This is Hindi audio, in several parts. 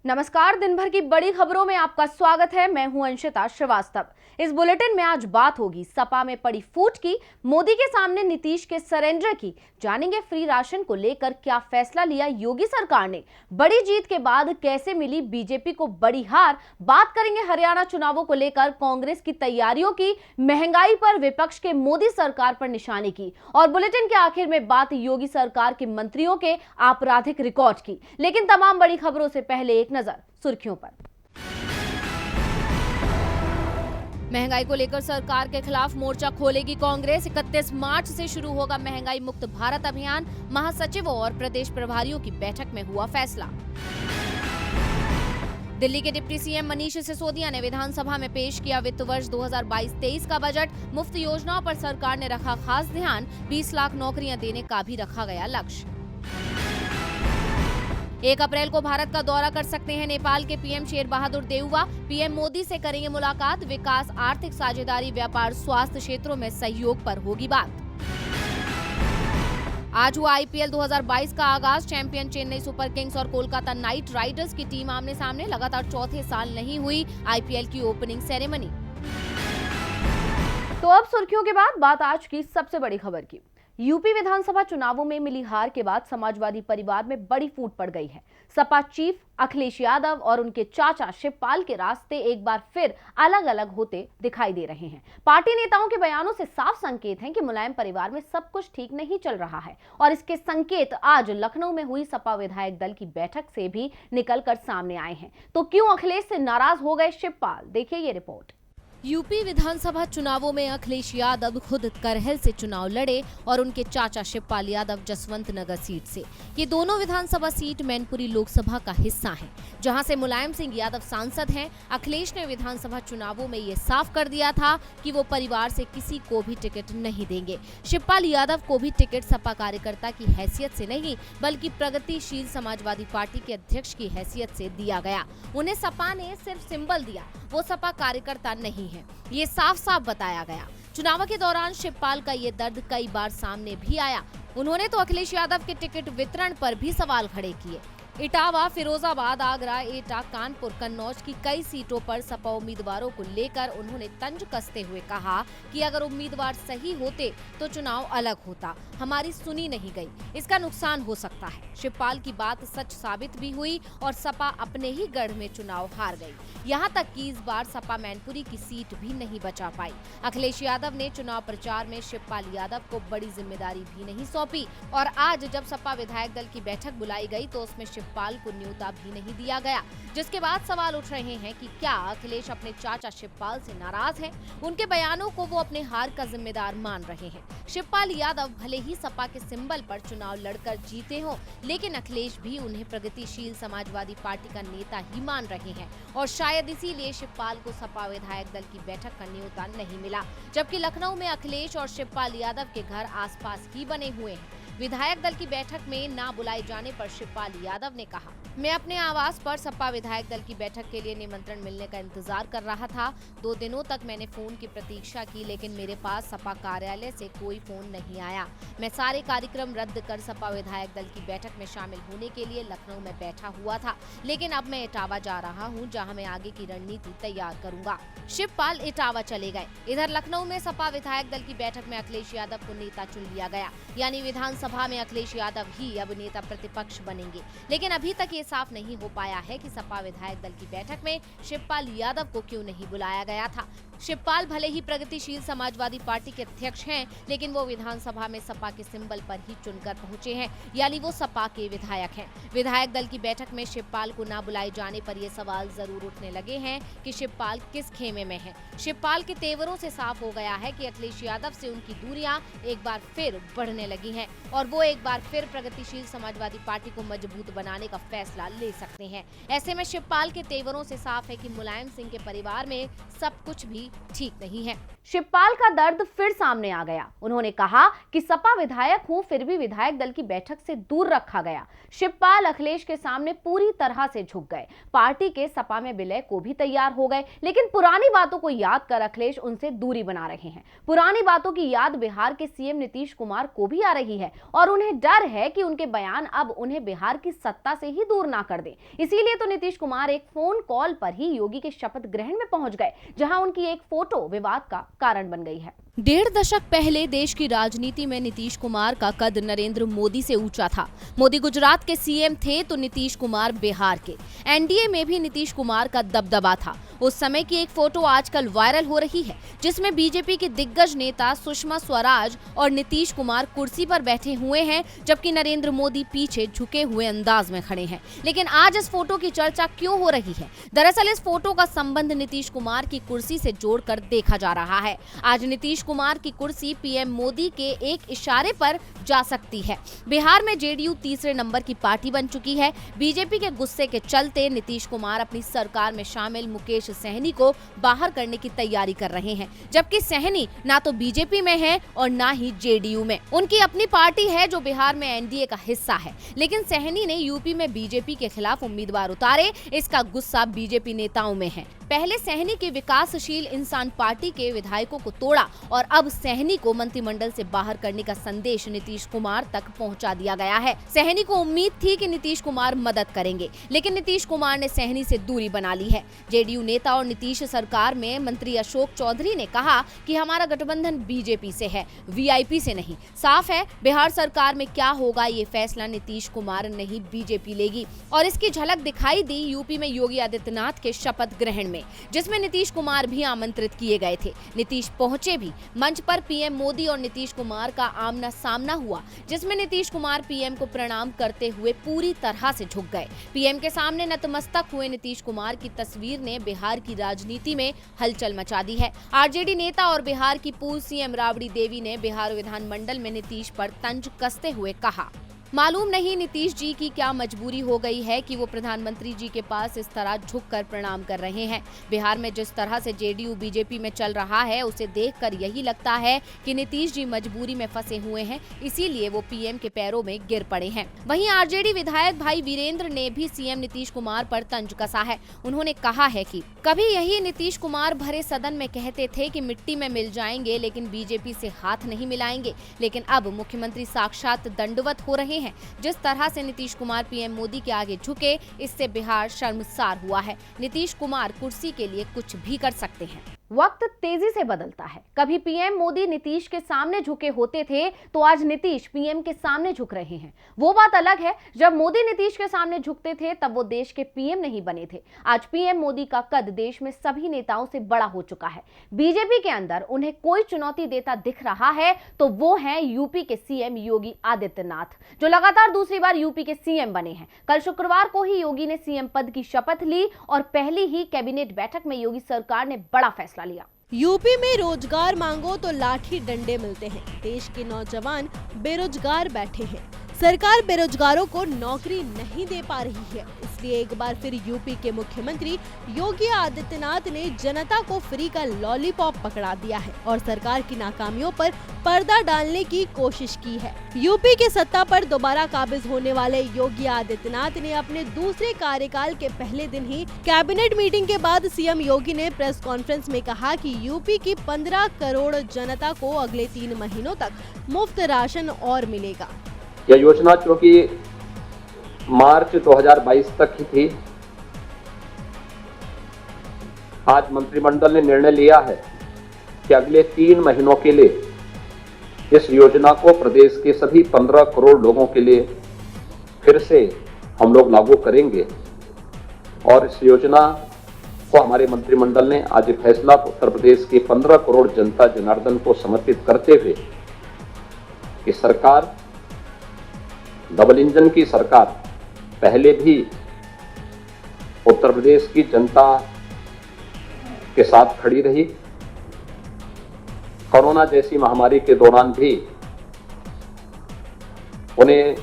नमस्कार। दिन भर की बड़ी खबरों में आपका स्वागत है। मैं हूं अंशिता श्रीवास्तव। इस बुलेटिन में आज बात होगी सपा में पड़ी फूट की, मोदी के सामने नीतीश के सरेंडर की, जानेंगे फ्री राशन को लेकर क्या फैसला लिया योगी सरकार ने, बड़ी जीत के बाद कैसे मिली बीजेपी को बड़ी हार, बात करेंगे हरियाणा चुनावों को लेकर कांग्रेस की तैयारियों की, महंगाई पर विपक्ष के मोदी सरकार पर निशाने की, और बुलेटिन के आखिर में बात योगी सरकार के मंत्रियों के आपराधिक रिकॉर्ड की। लेकिन तमाम बड़ी खबरों से पहले एक नजर सुर्खियों पर। महंगाई को लेकर सरकार के खिलाफ मोर्चा खोलेगी कांग्रेस। 31 मार्च से शुरू होगा महंगाई मुक्त भारत अभियान। महासचिवों और प्रदेश प्रभारियों की बैठक में हुआ फैसला। दिल्ली के डिप्टी सीएम मनीष सिसोदिया ने विधानसभा में पेश किया वित्त वर्ष 2022-23 का बजट। मुफ्त योजनाओं पर सरकार ने रखा खास ध्यान। 20 लाख नौकरियां देने का भी रखा गया लक्ष्य। 1 अप्रैल को भारत का दौरा कर सकते हैं नेपाल के पीएम शेर बहादुर देउवा। पीएम मोदी से करेंगे मुलाकात। विकास, आर्थिक साझेदारी, व्यापार, स्वास्थ्य क्षेत्रों में सहयोग पर होगी बात। आज हुआ आईपीएल 2022 का आगाज। चैंपियन चेन्नई सुपर किंग्स और कोलकाता नाइट राइडर्स की टीम आमने सामने। लगातार चौथे साल नहीं हुई आईपीएल की ओपनिंग सेरेमनी। तो अब सुर्खियों के बाद बात आज की सबसे बड़ी खबर की। यूपी विधानसभा चुनावों में मिली हार के बाद समाजवादी परिवार में बड़ी फूट पड़ गई है। सपा चीफ अखिलेश यादव और उनके चाचा शिवपाल के रास्ते एक बार फिर अलग अलग होते दिखाई दे रहे हैं। पार्टी नेताओं के बयानों से साफ संकेत हैं कि मुलायम परिवार में सब कुछ ठीक नहीं चल रहा है, और इसके संकेत आज लखनऊ में हुई सपा विधायक दल की बैठक से भी निकलकर सामने आए हैं। तो क्यों अखिलेश से नाराज हो गए शिवपाल, देखिए ये रिपोर्ट। यूपी विधानसभा चुनावों में अखिलेश यादव खुद करहल से चुनाव लड़े और उनके चाचा शिवपाल यादव जसवंत नगर सीट से। ये दोनों विधानसभा सीट मैनपुरी लोकसभा का हिस्सा हैं, जहां से मुलायम सिंह यादव सांसद हैं। अखिलेश ने विधानसभा चुनावों में ये साफ कर दिया था कि वो परिवार से किसी को भी टिकट नहीं देंगे। शिवपाल यादव को भी टिकट सपा कार्यकर्ता की हैसियत से नहीं, बल्कि प्रगतिशील समाजवादी पार्टी के अध्यक्ष की हैसियत से दिया गया। उन्हें सपा ने सिर्फ सिंबल दिया, वो सपा कार्यकर्ता नहीं है, ये साफ साफ बताया गया। चुनाव के दौरान शिवपाल का ये दर्द कई बार सामने भी आया। उन्होंने तो अखिलेश यादव के टिकट वितरण पर भी सवाल खड़े किए। इटावा, फिरोजाबाद, आगरा, एटा, कानपुर, कन्नौज की कई सीटों पर सपा उम्मीदवारों को लेकर उन्होंने तंज कसते हुए कहा कि अगर उम्मीदवार सही होते तो चुनाव अलग होता, हमारी सुनी नहीं गई, इसका नुकसान हो सकता है। शिवपाल की बात सच साबित भी हुई और सपा अपने ही गढ़ में चुनाव हार गई। यहाँ तक कि इस बार सपा मैनपुरी की सीट भी नहीं बचा पाई। अखिलेश यादव ने चुनाव प्रचार में शिवपाल यादव को बड़ी जिम्मेदारी भी नहीं सौंपी, और आज जब सपा विधायक दल की बैठक बुलाई गई तो उसमें शिवपाल को न्योता भी नहीं दिया गया, जिसके बाद सवाल उठ रहे हैं कि क्या अखिलेश अपने चाचा शिवपाल से नाराज हैं? उनके बयानों को वो अपने हार का जिम्मेदार मान रहे हैं। शिवपाल यादव भले ही सपा के सिंबल पर चुनाव लड़कर जीते हों, लेकिन अखिलेश भी उन्हें प्रगतिशील समाजवादी पार्टी का नेता ही मान रहे हैं, और शायद इसीलिए शिवपाल को सपा विधायक दल की बैठक का न्योता नहीं मिला। जबकि लखनऊ में अखिलेश और शिवपाल यादव के घर आसपास ही बने हुए हैं। विधायक दल की बैठक में ना बुलाए जाने पर शिवपाल यादव ने कहा, मैं अपने आवास पर सपा विधायक दल की बैठक के लिए निमंत्रण मिलने का इंतजार कर रहा था। 2 दिनों तक मैंने फोन की प्रतीक्षा की, लेकिन मेरे पास सपा कार्यालय से कोई फोन नहीं आया। मैं सारे कार्यक्रम रद्द कर सपा विधायक दल की बैठक में शामिल होने के लिए लखनऊ में बैठा हुआ था, लेकिन अब मैं इटावा जा रहा हूं, जहां मैं आगे की रणनीति तैयार करूंगा। शिवपाल इटावा चले गए। इधर लखनऊ में सपा विधायक दल की बैठक में अखिलेश यादव को नेता चुन लिया गया, यानी विधानसभा में अखिलेश यादव ही अब नेता प्रतिपक्ष बनेंगे। लेकिन अभी तक ये साफ नहीं हो पाया है कि सपा विधायक दल की बैठक में शिवपाल यादव को क्यों नहीं बुलाया गया था। शिवपाल भले ही प्रगतिशील समाजवादी पार्टी के अध्यक्ष हैं, लेकिन वो विधानसभा में सपा के सिंबल पर ही चुनकर पहुंचे हैं, यानी वो सपा के विधायक हैं। विधायक दल की बैठक में शिवपाल को ना बुलाए जाने पर ये सवाल जरूर उठने लगे हैं कि शिवपाल किस खेमे में है। शिवपाल के तेवरों से साफ हो गया है कि अखिलेश यादव से उनकी दूरियां एक बार फिर बढ़ने लगी हैं, और वो एक बार फिर प्रगतिशील समाजवादी पार्टी को मजबूत बनाने का फैसला ले सकते हैं। ऐसे में शिवपाल के तेवरों से साफ है कि मुलायम सिंह के परिवार में सब कुछ भी ठीक नहीं है। शिवपाल का दर्द फिर सामने आ गया। उन्होंने कहा कि सपा विधायक हूं, फिर भी विधायक दल की बैठक से दूर रखा गया। शिवपाल अखिलेश के सामने पूरी तरह से झुक गए। पार्टी के सपा में विलय को भी तैयार हो गए, लेकिन पुरानी बातों को याद कर अखिलेश उनसे दूरी बना रहे हैं। पुरानी बातों की याद बिहार के सीएम नीतीश कुमार को भी आ रही है और उन्हें डर है कि उनके बयान अब उन्हें बिहार की सत्ता से ही दूर ना कर दें। इसीलिए तो नीतीश कुमार एक फोन कॉल पर ही योगी के शपथ ग्रहण में पहुंच गए, जहां उनकी एक फोटो विवाद का कारण बन गई है। 1.5 दशक पहले देश की राजनीति में नीतीश कुमार का कद नरेंद्र मोदी से ऊंचा था। मोदी गुजरात के सीएम थे तो नीतीश कुमार बिहार के। एनडीए में भी नीतीश कुमार का दबदबा था। उस समय की एक फोटो आजकल वायरल हो रही है, जिसमें बीजेपी के दिग्गज नेता सुषमा स्वराज और नीतीश कुमार कुर्सी पर बैठे हुए हैं, जबकि नरेंद्र मोदी पीछे झुके हुए अंदाज में खड़े हैं। लेकिन आज इस फोटो की चर्चा क्यों हो रही है? दरअसल इस फोटो का संबंध नीतीश कुमार की कुर्सी से जोड़कर देखा जा रहा है। आज नीतीश कुमार की कुर्सी पीएम मोदी के एक इशारे पर जा सकती है। बिहार में जेडीयू तीसरे नंबर की पार्टी बन चुकी है। बीजेपी के गुस्से के चलते नीतीश कुमार अपनी सरकार में शामिल मुकेश सहनी को बाहर करने की तैयारी कर रहे हैं, जबकि सहनी ना तो बीजेपी में है और ना ही जेडीयू में। उनकी अपनी पार्टी है जो बिहार में एनडीए का हिस्सा है, लेकिन सहनी ने यूपी में बीजेपी के खिलाफ उम्मीदवार उतारे। इसका गुस्सा बीजेपी नेताओं में है। पहले सहनी की विकासशील इंसान पार्टी के विधायकों को तोड़ा और अब सहनी को मंत्रिमंडल से बाहर करने का संदेश नीतीश कुमार तक पहुंचा दिया गया है। सहनी को उम्मीद थी कि नीतीश कुमार मदद करेंगे, लेकिन नीतीश कुमार ने सहनी से दूरी बना ली है। जेडीयू नेता और नीतीश सरकार में मंत्री अशोक चौधरी ने कहा कि हमारा गठबंधन बीजेपी से है, वीआईपी से नहीं। साफ है, बिहार सरकार में क्या होगा ये फैसला नीतीश कुमार नहीं बीजेपी लेगी। और इसकी झलक दिखाई दी यूपी में योगी आदित्यनाथ के शपथ ग्रहण में, जिसमें नीतीश कुमार भी आमंत्रित किए गए थे। नीतीश पहुंचे भी। मंच पर पीएम मोदी और नीतीश कुमार का आमना सामना हुआ, जिसमें नीतीश कुमार पीएम को प्रणाम करते हुए पूरी तरह से झुक गए। पीएम के सामने नतमस्तक हुए नीतीश कुमार की तस्वीर ने बिहार की राजनीति में हलचल मचा दी है। आरजेडी नेता और बिहार की पूर्व सीएम राबड़ी देवी ने बिहार विधानमंडल में नीतीश पर तंज कसते हुए कहा, मालूम नहीं नीतीश जी की क्या मजबूरी हो गई है कि वो प्रधानमंत्री जी के पास इस तरह झुककर प्रणाम कर रहे हैं। बिहार में जिस तरह से जेडीयू बीजेपी में चल रहा है, उसे देखकर यही लगता है कि नीतीश जी मजबूरी में फंसे हुए हैं, इसीलिए वो पीएम के पैरों में गिर पड़े हैं। वहीं आरजेडी विधायक भाई वीरेंद्र ने भी सीएम नीतीश कुमार पर तंज कसा है। उन्होंने कहा है कि कभी यही नीतीश कुमार भरे सदन में कहते थे कि मिट्टी में मिल जाएंगे लेकिन बीजेपी से हाथ नहीं मिलाएंगे, लेकिन अब मुख्यमंत्री साक्षात दंडवत हो रहे हैं। जिस तरह से नीतीश कुमार पीएम मोदी के आगे झुके, इससे बिहार शर्मसार हुआ है। नीतीश कुमार कुर्सी के लिए कुछ भी कर सकते हैं। वक्त तेजी से बदलता है। कभी पीएम मोदी नीतीश के सामने झुके होते थे, तो आज नीतीश पीएम के सामने झुक रहे हैं। वो बात अलग है, जब मोदी नीतीश के सामने झुकते थे तब वो देश के पीएम नहीं बने थे। आज पीएम मोदी का कद देश में सभी नेताओं से बड़ा हो चुका है। बीजेपी के अंदर उन्हें कोई चुनौती देता दिख रहा है तो वो है यूपी के सीएम योगी आदित्यनाथ, जो लगातार दूसरी बार यूपी के सीएम बने हैं। कल शुक्रवार को ही योगी ने सीएम पद की शपथ ली और पहली ही कैबिनेट बैठक में योगी सरकार ने बड़ा फैसला लिया। यूपी में रोजगार मांगो तो लाठी डंडे मिलते हैं। देश के नौजवान बेरोजगार बैठे हैं। सरकार बेरोजगारों को नौकरी नहीं दे पा रही है, इसलिए एक बार फिर यूपी के मुख्यमंत्री योगी आदित्यनाथ ने जनता को फ्री का लॉलीपॉप पकड़ा दिया है और सरकार की नाकामियों पर पर्दा डालने की कोशिश की है। यूपी की सत्ता पर दोबारा काबिज होने वाले योगी आदित्यनाथ ने अपने दूसरे कार्यकाल के पहले दिन ही कैबिनेट मीटिंग के बाद सीएम योगी ने प्रेस कॉन्फ्रेंस में कहा कि यूपी की 15 करोड़ जनता को अगले 3 महीनों तक मुफ्त राशन और मिलेगा। यह योजना चूंकि मार्च 2022 तक ही थी, आज मंत्रिमंडल ने निर्णय लिया है कि अगले 3 महीनों के लिए इस योजना को प्रदेश के सभी 15 करोड़ लोगों के लिए फिर से हम लोग लागू करेंगे। और इस योजना को हमारे मंत्रिमंडल ने आज फैसला उत्तर प्रदेश के 15 करोड़ जनता जनार्दन को समर्पित करते हुए कि सरकार डबल इंजन की सरकार पहले भी उत्तर प्रदेश की जनता के साथ खड़ी रही। कोरोना जैसी महामारी के दौरान भी उन्हें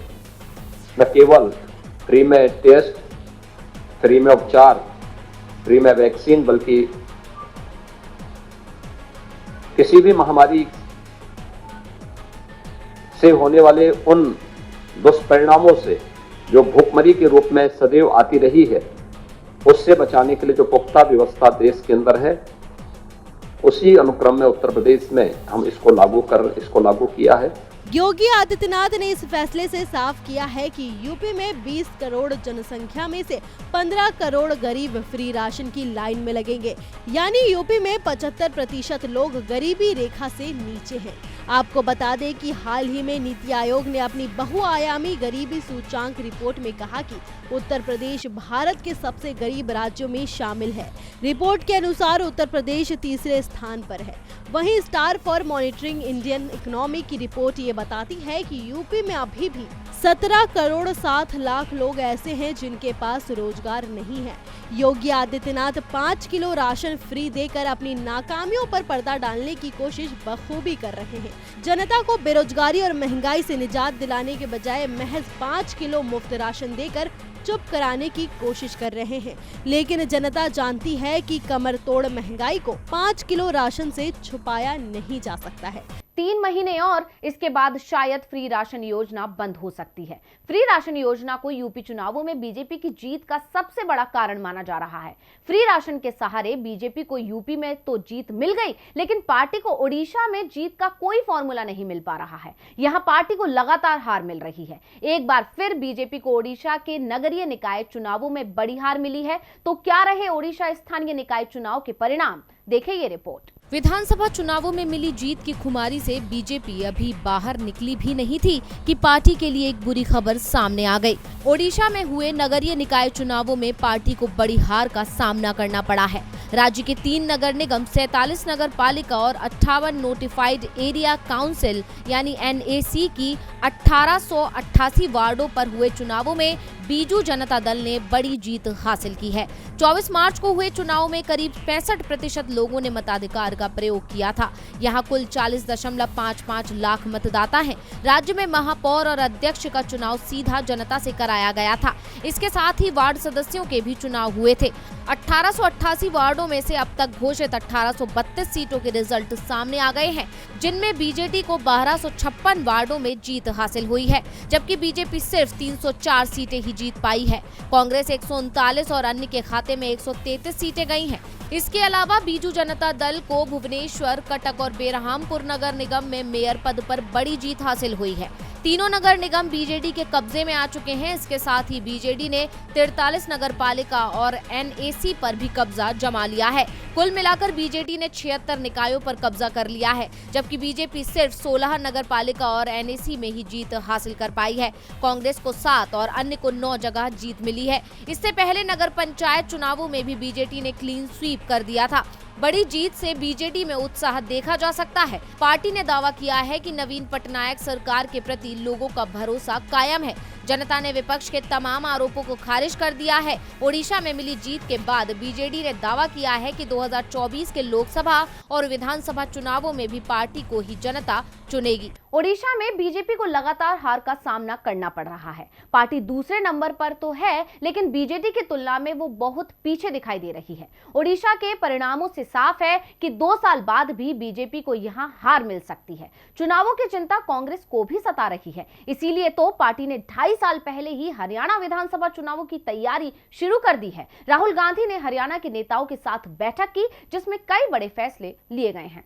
न केवल फ्री में टेस्ट, फ्री में उपचार, फ्री में वैक्सीन, बल्कि किसी भी महामारी से होने वाले उन दुष्परिणामों से जो भूखमरी के रूप में सदैव आती रही है, उससे बचाने के लिए जो पुख्ता व्यवस्था देश के अंदर है, उसी अनुक्रम में उत्तर प्रदेश में हम इसको लागू किया है। योगी आदित्यनाथ ने इस फैसले से साफ किया है कि यूपी में 20 करोड़ जनसंख्या में से 15 करोड़ गरीब फ्री राशन की लाइन में लगेंगे, यानी यूपी में 75% लोग गरीबी रेखा से नीचे हैं। आपको बता दें कि हाल ही में नीति आयोग ने अपनी बहुआयामी गरीबी सूचांक रिपोर्ट में कहा कि उत्तर प्रदेश भारत के सबसे गरीब राज्यों में शामिल है। रिपोर्ट के अनुसार उत्तर प्रदेश तीसरे स्थान पर है। वहीं star for monitoring Indian economy की रिपोर्ट ये बताती है कि यूपी में अभी भी 17 करोड़ 7 लाख लोग ऐसे हैं जिनके पास रोजगार नहीं है। Yogi Adityanath 5 kilo ration free देकर अपनी नाकामियों पर पर्दा डालने की कोशिश बखूबी कर रहे हैं। जनता को बेरोजगारी और महंगाई से निजात दिलाने के बजाय महज 5 किलो मुफ्त राशन देकर चुप कराने की कोशिश कर रहे हैं, लेकिन जनता जानती है कि कमर तोड़ महंगाई को 5 किलो राशन से छुपाया नहीं जा सकता है। 3 महीने और इसके बाद शायद फ्री राशन योजना बंद हो सकती है। फ्री राशन योजना को यूपी चुनावों में बीजेपी की जीत का सबसे बड़ा कारण माना जा रहा है। फ्री राशन के सहारे बीजेपी को यूपी में तो जीत मिल गई, लेकिन पार्टी को ओडिशा में जीत का कोई फॉर्मूला नहीं मिल पा रहा है। यहां पार्टी को लगातार हार मिल रही है। एक बार फिर बीजेपी को ओडिशा के नगरीय निकाय चुनावों में बड़ी हार मिली है। तो क्या रहे ओडिशा स्थानीय निकाय चुनाव के परिणाम, देखें ये रिपोर्ट। विधानसभा चुनावों में मिली जीत की खुमारी से बीजेपी अभी बाहर निकली भी नहीं थी कि पार्टी के लिए एक बुरी खबर सामने आ गई। ओडिशा में हुए नगरीय निकाय चुनावों में पार्टी को बड़ी हार का सामना करना पड़ा है। राज्य के 3 नगर निगम, 47 नगर पालिका और 58 नोटिफाइड एरिया काउंसिल यानी NAC की 1888 वार्डों पर हुए चुनावों में बीजू जनता दल ने बड़ी जीत हासिल की है। 24 मार्च को हुए चुनाव में करीब 65% लोगों ने मताधिकार का प्रयोग किया था। यहाँ कुल 40.55 लाख मतदाता हैं। राज्य में महापौर और अध्यक्ष का चुनाव सीधा जनता से कराया गया था। इसके साथ ही वार्ड सदस्यों के भी चुनाव हुए थे। 1888 वार्डों में से अब तक घोषित 1832 सीटों के रिजल्ट सामने आ गए हैं, जिनमें बीजेडी को 1256 वार्डों में जीत हासिल हुई है, जबकि बीजेपी सिर्फ 304 सीटें ही जीत पाई है। कांग्रेस 139 और अन्य के खाते में 133 सीटें गई हैं। इसके अलावा बीजू जनता दल को भुवनेश्वर, कटक और बेरहामपुर नगर निगम में मेयर पद पर बड़ी जीत हासिल हुई है। तीनों नगर निगम बीजेडी के कब्जे में आ चुके हैं। इसके साथ ही बीजेडी ने 43 नगर पालिका और NAC पर भी कब्जा जमा लिया है। कुल मिलाकर बीजेडी ने 76 निकायों पर कब्जा कर लिया है, जबकि बीजेपी सिर्फ 16 नगर पालिका और NAC में ही जीत हासिल कर पाई है। कांग्रेस को 7 और अन्य को 9 जगह जीत मिली है। इससे पहले नगर पंचायत चुनावों में भी बीजेडी ने क्लीन स्वीप कर दिया था। बड़ी जीत से बीजेडी में उत्साह देखा जा सकता है। पार्टी ने दावा किया है कि नवीन पटनायक सरकार के प्रति लोगों का भरोसा कायम है। जनता ने विपक्ष के तमाम आरोपों को खारिज कर दिया है। ओडिशा में मिली जीत के बाद बीजेडी ने दावा किया है कि 2024 के लोकसभा और विधानसभा चुनावों में भी पार्टी को ही जनता चुनेगी। ओडिशा में बीजेपी को लगातार हार का सामना करना पड़ रहा है। पार्टी दूसरे नंबर पर तो है, लेकिन बीजेडी की तुलना में वो बहुत पीछे दिखाई दे रही है। ओडिशा के परिणामों से साफ है कि 2 साल बाद भी बीजेपी को यहां हार मिल सकती है। चुनावों की चिंता कांग्रेस को भी सता रही है। इसीलिए तो पार्टी ने 2.5 साल पहले ही हरियाणा विधानसभा चुनावों की तैयारी शुरू कर दी है। राहुल गांधी ने हरियाणा के नेताओं के साथ बैठक की, जिसमें कई बड़े फैसले लिए गए हैं।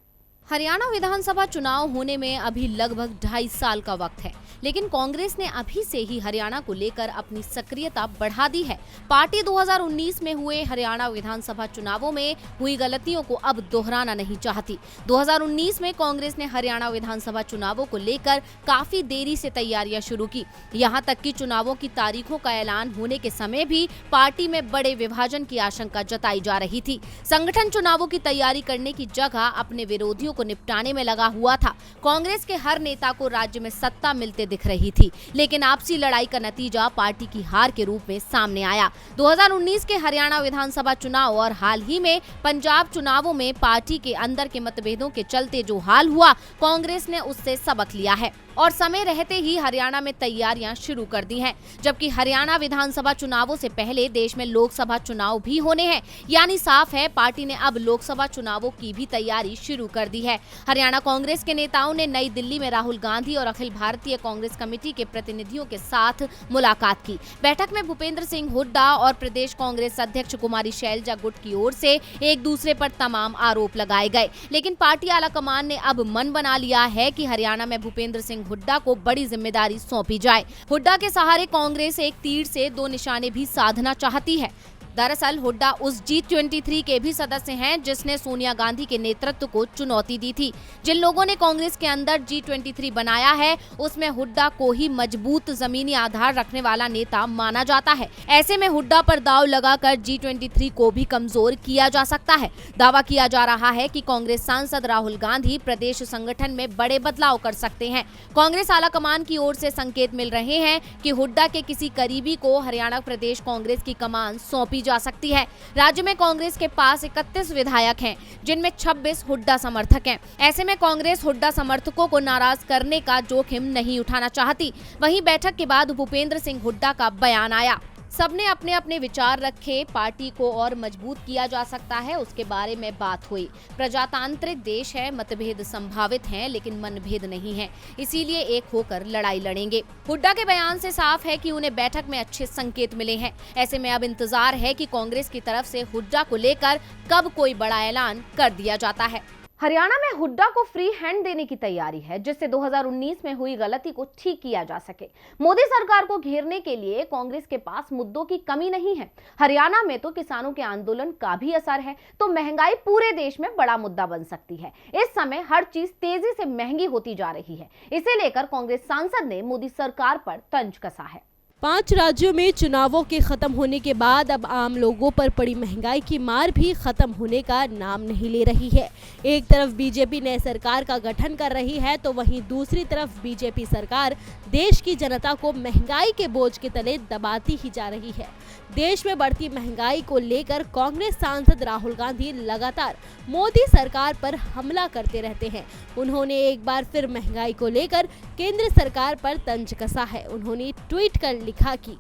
हरियाणा विधानसभा चुनाव होने में अभी लगभग 2.5 साल का वक्त है, लेकिन कांग्रेस ने अभी से ही हरियाणा को लेकर अपनी सक्रियता बढ़ा दी है। पार्टी 2019 में हुए हरियाणा विधानसभा चुनावों में हुई गलतियों को अब दोहराना नहीं चाहती। 2019 में कांग्रेस ने हरियाणा विधानसभा चुनावों को लेकर काफी देरी से तैयारियां शुरू की। यहां तक कि चुनावों की तारीखों का ऐलान होने के समय भी पार्टी में बड़े विभाजन की आशंका जताई जा रही थी। संगठन चुनावों की तैयारी करने की जगह अपने विरोधियों को निपटाने में लगा हुआ था। कांग्रेस के हर नेता को राज्य में सत्ता मिलते दिख रही थी, लेकिन आपसी लड़ाई का नतीजा पार्टी की हार के रूप में सामने आया। 2019 के हरियाणा विधानसभा चुनाव और हाल ही में पंजाब चुनावों में पार्टी के अंदर के मतभेदों के चलते जो हाल हुआ, कांग्रेस ने उससे सबक लिया है। और समय रहते ही हरियाणा में तैयारियां शुरू कर दी हैं। जबकि हरियाणा विधानसभा चुनावों से पहले देश में लोकसभा चुनाव भी होने हैं, यानी साफ है पार्टी ने अब लोकसभा चुनावों की भी तैयारी शुरू कर दी है। हरियाणा कांग्रेस के नेताओं ने नई दिल्ली में राहुल गांधी और अखिल भारतीय कांग्रेस कमेटी के प्रतिनिधियों के साथ मुलाकात की। बैठक में भूपेंद्र सिंह हुड्डा और प्रदेश कांग्रेस अध्यक्ष कुमारी शैलजा गुट की ओर से एक दूसरे पर तमाम आरोप लगाए गए, लेकिन पार्टी आलाकमान ने अब मन बना लिया है कि हरियाणा में भूपेंद्र सिंह हुड्डा को बड़ी जिम्मेदारी सौंपी जाए। हुड्डा के सहारे कांग्रेस एक तीर से दो निशाने भी साधना चाहती है। दरअसल हुड्डा उस G23 के भी सदस्य हैं जिसने सोनिया गांधी के नेतृत्व को चुनौती दी थी। जिन लोगों ने कांग्रेस के अंदर G23 बनाया है, उसमें हुड्डा को ही मजबूत जमीनी आधार रखने वाला नेता माना जाता है। ऐसे में हुड्डा पर दांव लगाकर G23 को भी कमजोर किया जा सकता है। दावा किया जा रहा है कि कांग्रेस सांसद राहुल गांधी प्रदेश संगठन में बड़े बदलाव कर सकते हैं। कांग्रेस आलाकमान की ओर से संकेत मिल रहे हैं कि हुड्डा के किसी करीबी को हरियाणा प्रदेश कांग्रेस की कमान सौंपी जा सकती है। राज्य में कांग्रेस के पास 31 विधायक हैं, जिनमें 26 हुड्डा समर्थक हैं। ऐसे में कांग्रेस हुड्डा समर्थकों को नाराज करने का जोखिम नहीं उठाना चाहती। वहीं बैठक के बाद भूपेंद्र सिंह हुड्डा का बयान आया। सबने अपने अपने विचार रखे, पार्टी को और मजबूत किया जा सकता है उसके बारे में बात हुई। प्रजातांत्रिक देश है, मतभेद संभावित हैं लेकिन मनभेद नहीं है, इसीलिए एक होकर लड़ाई लड़ेंगे। हुड्डा के बयान से साफ है कि उन्हें बैठक में अच्छे संकेत मिले हैं। ऐसे में अब इंतजार है कि कांग्रेस की तरफ से हुड्डा को लेकर कब कोई बड़ा ऐलान कर दिया जाता है। हरियाणा में हुड्डा को फ्री हैंड देने की तैयारी है, जिससे 2019 में हुई गलती को ठीक किया जा सके। मोदी सरकार को घेरने के लिए कांग्रेस के पास मुद्दों की कमी नहीं है। हरियाणा में तो किसानों के आंदोलन का भी असर है, तो महंगाई पूरे देश में बड़ा मुद्दा बन सकती है। इस समय हर चीज तेजी से महंगी होती जा रही है। इसे लेकर कांग्रेस सांसद ने मोदी सरकार पर तंज कसा है। 5 राज्यों में चुनावों के खत्म होने के बाद अब आम लोगों पर पड़ी महंगाई की मार भी खत्म होने का नाम नहीं ले रही है। एक तरफ बीजेपी नई सरकार का गठन कर रही है, तो वहीं दूसरी तरफ बीजेपी सरकार देश की जनता को महंगाई के बोझ के तले दबाती ही जा रही है। देश में बढ़ती महंगाई को लेकर कांग्रेस सांसद राहुल गांधी लगातार मोदी सरकार पर हमला करते रहते हैं। उन्होंने एक बार फिर महंगाई को लेकर केंद्र सरकार पर तंज कसा है। उन्होंने ट्वीट कर लिखा कि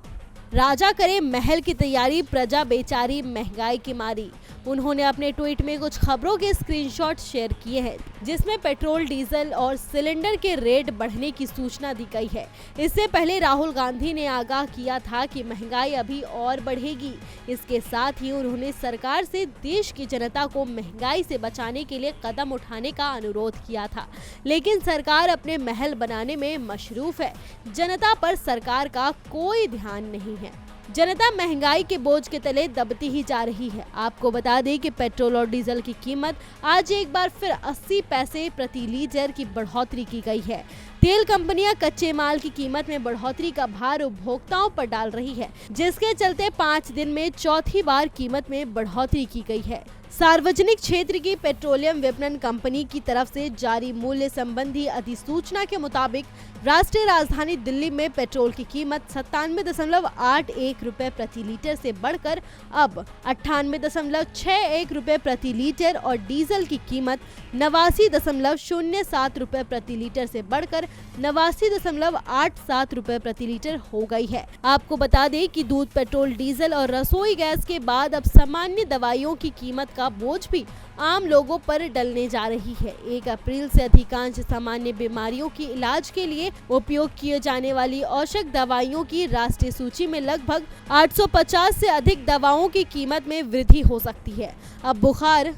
राजा करे महल की तैयारी, प्रजा बेचारी महंगाई की मारी। उन्होंने अपने ट्वीट में कुछ खबरों के स्क्रीनशॉट शेयर किए हैं, जिसमें पेट्रोल, डीजल और सिलेंडर के रेट बढ़ने की सूचना दी गई है। इससे पहले राहुल गांधी ने आगाह किया था कि महंगाई अभी और बढ़ेगी। इसके साथ ही उन्होंने सरकार से देश की जनता को महंगाई से बचाने के लिए कदम उठाने का अनुरोध किया था, लेकिन सरकार अपने महल बनाने में मशरूफ है। जनता पर सरकार का कोई ध्यान नहीं है। जनता महंगाई के बोझ के तले दबती ही जा रही है। आपको बता दें कि पेट्रोल और डीजल की कीमत आज एक बार फिर 80 पैसे प्रति लीटर की बढ़ोतरी की गई है। तेल कंपनियां कच्चे माल की कीमत में बढ़ोतरी का भार उपभोक्ताओं पर डाल रही है, जिसके चलते 5 दिन में चौथी बार कीमत में बढ़ोतरी की गई है। सार्वजनिक क्षेत्र की पेट्रोलियम विपणन कंपनी की तरफ से जारी मूल्य संबंधी अधिसूचना के मुताबिक राष्ट्रीय राजधानी दिल्ली में पेट्रोल की कीमत 97.81 रुपए प्रति लीटर से बढ़कर अब 98.61 रुपए प्रति लीटर और डीजल की कीमत 89.07 रुपए प्रति लीटर से बढ़कर 89.87 रुपए प्रति लीटर हो गई है। आपको बता दें कि दूध, पेट्रोल, डीजल और रसोई गैस के बाद अब सामान्य दवाइयों की कीमत का बोझ भी आम लोगों पर डलने जा रही है। 1 अप्रैल से अधिकांश सामान्य बीमारियों के इलाज के लिए उपयोग किए जाने वाली औषध दवाइयों की राष्ट्रीय सूची में लगभग 850 से अधिक दवाओं की कीमत में वृद्धि हो सकती है। अब बुखार,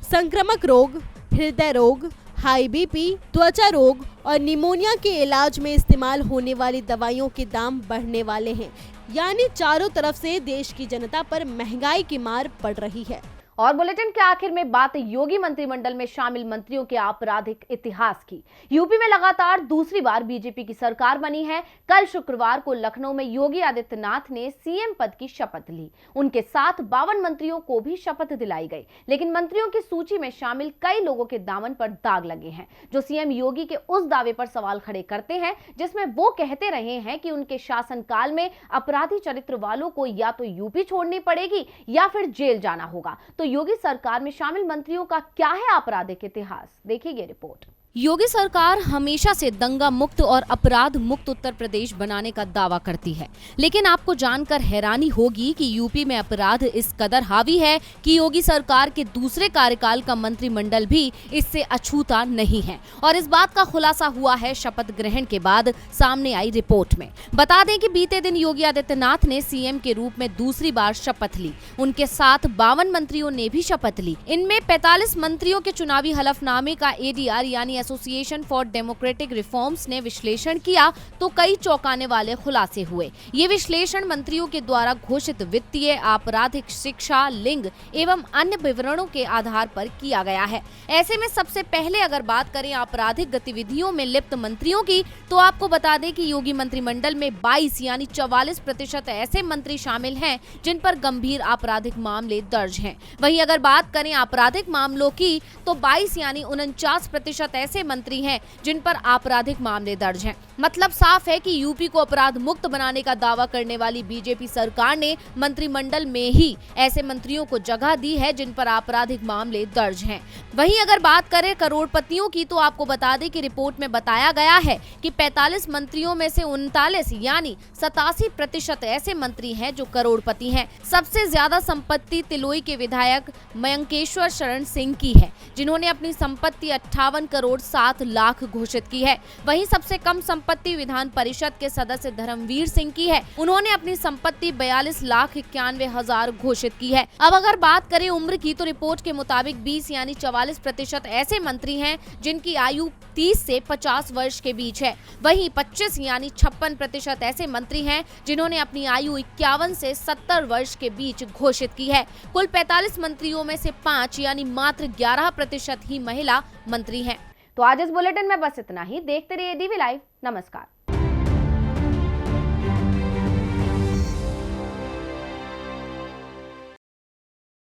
संक्रामक रोग, हृदय रोग, हाई बीपी, त्वचा रोग और निमोनिया के इलाज में इस्तेमाल होने वाली दवाइयों के दाम बढ़ने वाले हैं। यानी चारों तरफ से देश की जनता पर महंगाई की मार पड़ रही है। और बुलेटिन के आखिर में बात योगी मंत्रिमंडल में शामिल मंत्रियों के आपराधिक इतिहास की। यूपी में लगातार दूसरी बार बीजेपी की सरकार बनी है। कल शुक्रवार को लखनऊ में योगी आदित्यनाथ ने सीएम पद की शपथ ली। उनके साथ 52 मंत्रियों को भी शपथ दिलाई गई, लेकिन मंत्रियों की सूची में शामिल कई लोगों के दामन पर दाग लगे हैं, जो सीएम योगी के उस दावे पर सवाल खड़े करते हैं जिसमें वो कहते रहे हैं कि उनके शासनकाल में अपराधी चरित्र वालों को या तो यूपी छोड़नी पड़ेगी या फिर जेल जाना होगा। तो योगी सरकार में शामिल मंत्रियों का क्या है आपराधिक इतिहास, देखिए ये रिपोर्ट। योगी सरकार हमेशा से दंगा मुक्त और अपराध मुक्त उत्तर प्रदेश बनाने का दावा करती है, लेकिन आपको जानकर हैरानी होगी कि यूपी में अपराध इस कदर हावी है कि योगी सरकार के दूसरे कार्यकाल का मंत्रिमंडल भी इससे अछूता नहीं है। और इस बात का खुलासा हुआ है शपथ ग्रहण के बाद सामने आई रिपोर्ट में। बता दें कि बीते दिन योगी आदित्यनाथ ने सीएम के रूप में दूसरी बार शपथ ली। उनके साथ 52 मंत्रियों ने भी शपथ ली। इनमें 45 मंत्रियों के चुनावी हलफनामे का एडीआर यानी एसोसिएशन फॉर डेमोक्रेटिक रिफॉर्म्स ने विश्लेषण किया तो कई चौंकाने वाले खुलासे हुए। ये विश्लेषण मंत्रियों के द्वारा घोषित वित्तीय, आपराधिक, शिक्षा, लिंग एवं अन्य विवरणों के आधार पर किया गया है। ऐसे में सबसे पहले अगर बात करें आपराधिक गतिविधियों में लिप्त मंत्रियों की, तो आपको बता दें कि योगी मंत्रिमंडल में 22 यानी 44% ऐसे मंत्री शामिल हैं जिन पर गंभीर आपराधिक मामले दर्ज हैं। वहीं अगर बात करें आपराधिक मामलों की, तो 22 यानी 49% ऐसे मंत्री हैं जिन पर आपराधिक मामले दर्ज हैं। मतलब साफ है कि यूपी को अपराध मुक्त बनाने का दावा करने वाली बीजेपी सरकार ने मंत्रिमंडल में ही ऐसे मंत्रियों को जगह दी है जिन पर आपराधिक मामले दर्ज हैं। वहीं अगर बात करें करोड़पतियों की, तो आपको बता दें कि रिपोर्ट में बताया गया है कि 45 मंत्रियों में से 39 यानी 87% ऐसे मंत्री हैं जो करोड़पति हैं। सबसे ज्यादा संपत्ति तिलोई के विधायक मयंकेश्वर शरण सिंह की है, जिन्होंने अपनी संपत्ति 58 करोड़ 7 लाख घोषित की है। वहीं सबसे कम संपत्ति विधान परिषद के सदस्य धर्मवीर सिंह की है। उन्होंने अपनी संपत्ति 42,91,000 घोषित की है। अब अगर बात करें उम्र की, तो रिपोर्ट के मुताबिक 20 यानी 44% ऐसे मंत्री हैं जिनकी आयु 30 से 50 वर्ष के बीच है। वहीं 25 यानी 56% ऐसे मंत्री हैं जिन्होंने अपनी आयु 51 से 70 वर्ष के बीच घोषित की है। कुल 45 मंत्रियों में से 5 यानी मात्र 11% ही महिला मंत्री हैं। तो आज इस बुलेटिन में बस इतना ही। देखते रहिए डीवी लाइव। नमस्कार।